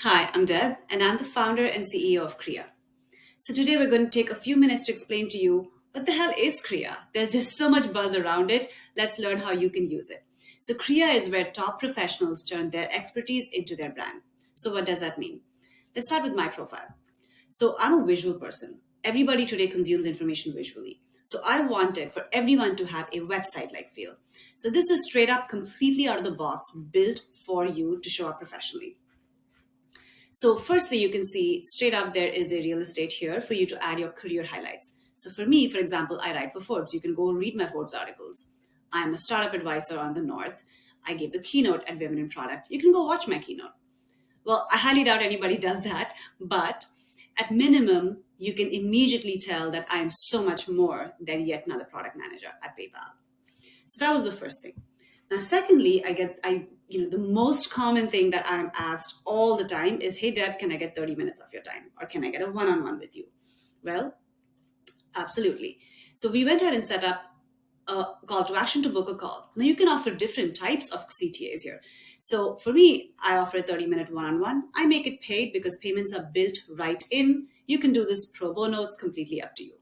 Hi, I'm Deb, and I'm the founder and CEO of Kriya. So today we're going to take a few minutes to explain to you what the hell is Kriya. There's just so much buzz around it. Let's learn how you can use it. So Kriya is where top professionals turn their expertise into their brand. So what does that mean? Let's start with my profile. So I'm a visual person. Everybody today consumes information visually. So I wanted for everyone to have a website-like feel. So this is straight up, completely out of the box, built for you to show up professionally. So firstly, you can see straight up there is a real estate here for you to add your career highlights. So for me, for example, I write for Forbes. You can go read my Forbes articles. I'm a startup advisor on the North. I gave the keynote at Women in Product. You can go watch my keynote. Well, I highly doubt anybody does that, but at minimum, you can immediately tell that I'm so much more than yet another product manager at PayPal. So that was the first thing. Now, secondly, the most common thing that I'm asked all the time is, "Hey, Deb, can I get 30 minutes of your time? Or can I get a one-on-one with you?" Well, absolutely. So we went ahead and set up a call to action to book a call. Now you can offer different types of CTAs here. So for me, I offer a 30-minute one-on-one. I make it paid because payments are built right in. You can do this pro bono. It's completely up to you.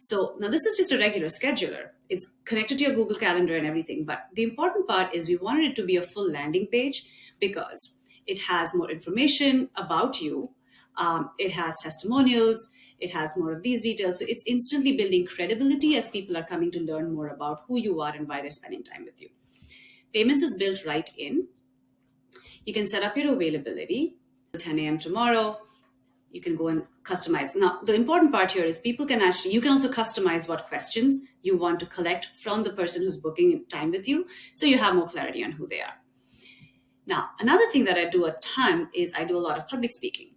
So now this is just a regular scheduler. It's connected to your Google Calendar and everything. But the important part is we wanted it to be a full landing page because it has more information about you. It has testimonials. It has more of these details. So it's instantly building credibility as people are coming to learn more about who you are and why they're spending time with you. Payments is built right in. You can set up your availability. 10 a.m. tomorrow, you can go and customize. Now, the important part here is you can also customize what questions you want to collect from the person who's booking time with you, so you have more clarity on who they are. Now, another thing that I do a ton is I do a lot of public speaking.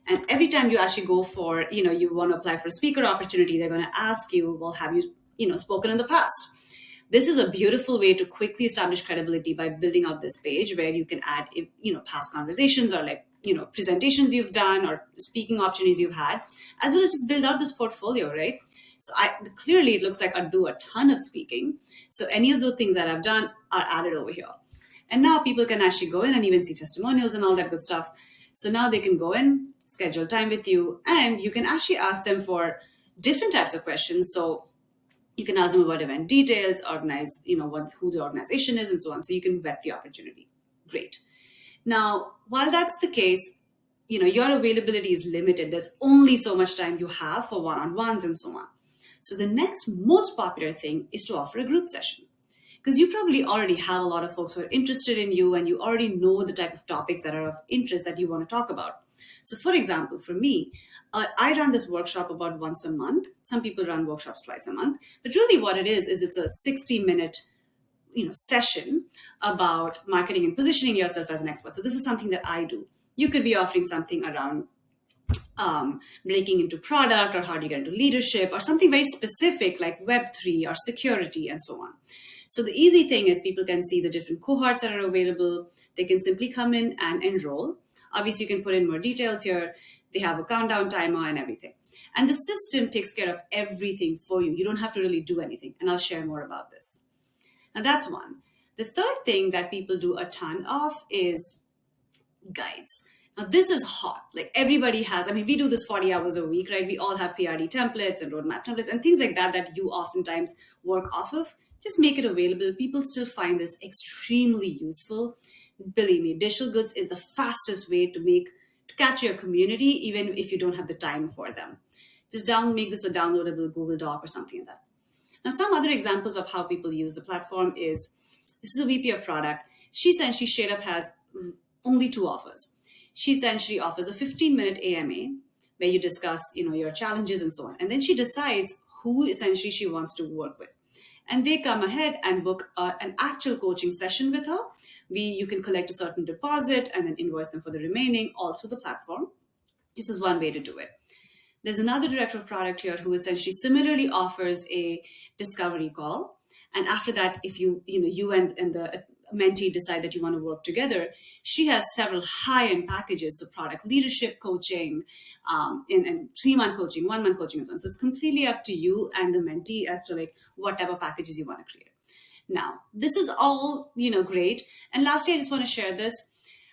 And every time you actually go for, you want to apply for a speaker opportunity, they're going to ask you, well, have you, spoken in the past? This is a beautiful way to quickly establish credibility by building out this page where you can add, past conversations or presentations you've done or speaking opportunities you've had, as well as just build out this portfolio, right? So clearly it looks like I do a ton of speaking. So any of those things that I've done are added over here. And now people can actually go in and even see testimonials and all that good stuff. So now they can go in, schedule time with you, and you can actually ask them for different types of questions. So you can ask them about event details, who the organization is, and so on. So you can vet the opportunity. Great. Now, while that's the case, your availability is limited. There's only so much time you have for one-on-ones and so on. So the next most popular thing is to offer a group session, because you probably already have a lot of folks who are interested in you and you already know the type of topics that are of interest that you want to talk about. So for example, for me, I run this workshop about once a month. Some people run workshops twice a month, but really what it is it's a 60-minute session about marketing and positioning yourself as an expert. So this is something that I do. You could be offering something around breaking into product, or how do you get into leadership, or something very specific like Web3 or security and so on. So the easy thing is people can see the different cohorts that are available. They can simply come in and enroll. Obviously, you can put in more details here. They have a countdown timer and everything. And the system takes care of everything for you. You don't have to really do anything. And I'll share more about this. Now, that's one. The third thing that people do a ton of is guides. Now, this is hot. Like everybody has, we do this 40 hours a week, right? We all have PRD templates and roadmap templates and things like that you oftentimes work off of. Just make it available. People still find this extremely useful. Believe me, digital goods is the fastest way to capture your community, even if you don't have the time for them. Just make this a downloadable Google Doc or something like that. Now, some other examples of how people use the platform is, this is a VP of product. She essentially straight up has only 2 offers. She essentially offers a 15-minute AMA where you discuss, your challenges and so on. And then she decides who essentially she wants to work with. And they come ahead and book an actual coaching session with her. You can collect a certain deposit and then invoice them for the remaining all through the platform. This is one way to do it. There's another director of product here who essentially similarly offers a discovery call. And after that, if you and the mentee decide that you want to work together, she has several high-end packages, so product leadership coaching, and 3-month coaching, 1-month coaching, and so on. So it's completely up to you and the mentee as to what type of packages you want to create. Now, this is all great. And lastly, I just want to share this.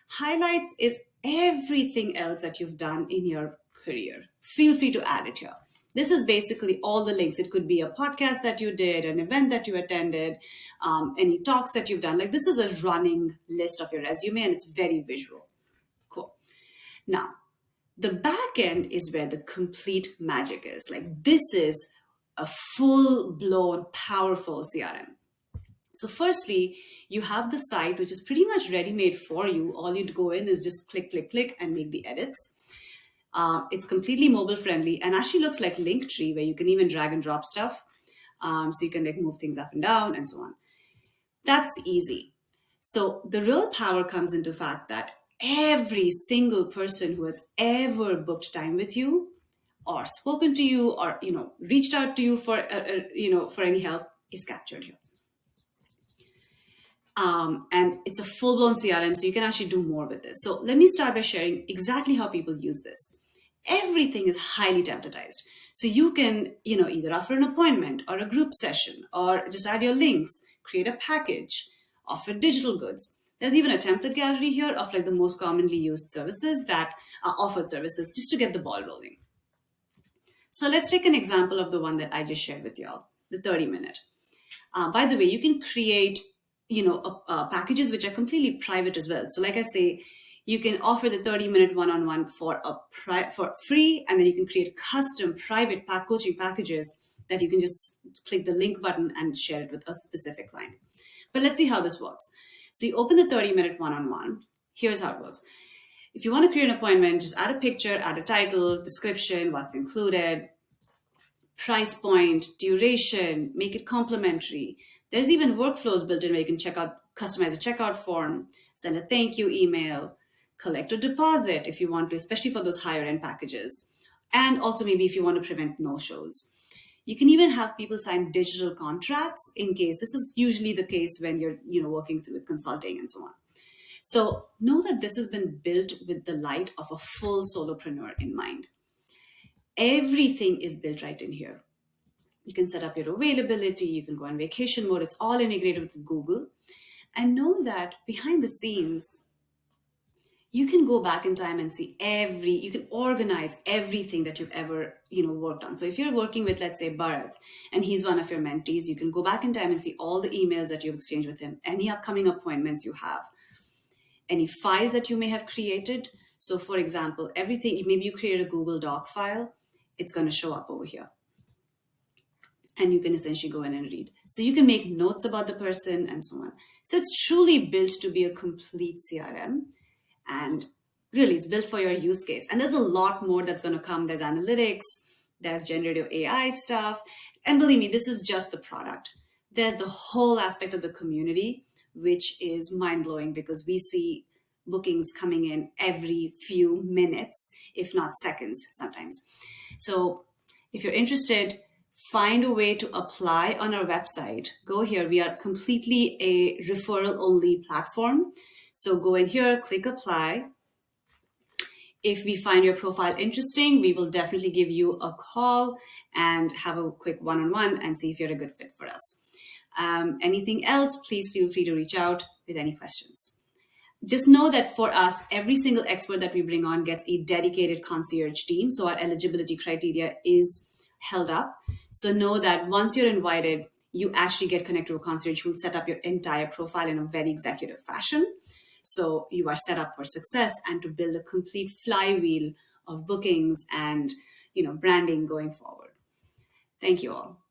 Highlights is everything else that you've done in your career. Feel free to add it here. This is basically all the links. It could be a podcast that you did, an event that you attended, any talks that you've done. Like, this is a running list of your resume, and it's very visual. Cool. Now, the back end is where the complete magic is. Like, this is a full blown, powerful CRM. So, firstly, you have the site, which is pretty much ready made for you. All you'd go in is just click, click, click, and make the edits. It's completely mobile friendly and actually looks like Linktree, where you can even drag and drop stuff. So you can like move things up and down and so on. That's easy. So the real power comes into fact that every single person who has ever booked time with you or spoken to you or reached out to you for for any help is captured here. And it's a full-blown CRM, so you can actually do more with this. So let me start by sharing exactly how people use this. Everything is highly templatized. So you can, either offer an appointment or a group session or just add your links, create a package, offer digital goods. There's even a template gallery here of like the most commonly used services that are offered services just to get the ball rolling. So let's take an example of the one that I just shared with y'all, the 30-minute. By the way, you can create, packages which are completely private as well. So like I say, you can offer the 30-minute one-on-one for free, and then you can create custom private coaching packages that you can just click the link button and share it with a specific client. But let's see how this works. So you open the 30-minute one-on-one. Here's how it works. If you want to create an appointment, just add a picture, add a title, description, what's included, price point, duration, make it complimentary. There's even workflows built in where you can customize a checkout form, send a thank you email, collect a deposit if you want to, especially for those higher end packages. And also maybe if you want to prevent no-shows. You can even have people sign digital contracts in case. This is usually the case when you're working with consulting and so on. So know that this has been built with the light of a full solopreneur in mind. Everything is built right in here. You can set up your availability, you can go on vacation mode, it's all integrated with Google. And know that behind the scenes, you can go back in time and see you can organize everything that you've ever, worked on. So if you're working with, let's say, Bharat, and he's one of your mentees, you can go back in time and see all the emails that you've exchanged with him, any upcoming appointments you have, any files that you may have created. So for example, everything, maybe you create a Google Doc file, it's going to show up over here. And you can essentially go in and read. So you can make notes about the person and so on. So it's truly built to be a complete CRM. And really, it's built for your use case. And there's a lot more that's going to come. There's analytics, there's generative AI stuff. And believe me, this is just the product. There's the whole aspect of the community, which is mind-blowing because we see bookings coming in every few minutes, if not seconds sometimes. So if you're interested, find a way to apply on our website. Go here. We are completely a referral-only platform. So go in here, click apply. If we find your profile interesting, we will definitely give you a call and have a quick one-on-one and see if you're a good fit for us. Anything else, please feel free to reach out with any questions. Just know that for us, every single expert that we bring on gets a dedicated concierge team. So our eligibility criteria is held up. So know that once you're invited, you actually get connected to a concierge who will set up your entire profile in a very executive fashion. So you are set up for success and to build a complete flywheel of bookings and branding going forward. Thank you all.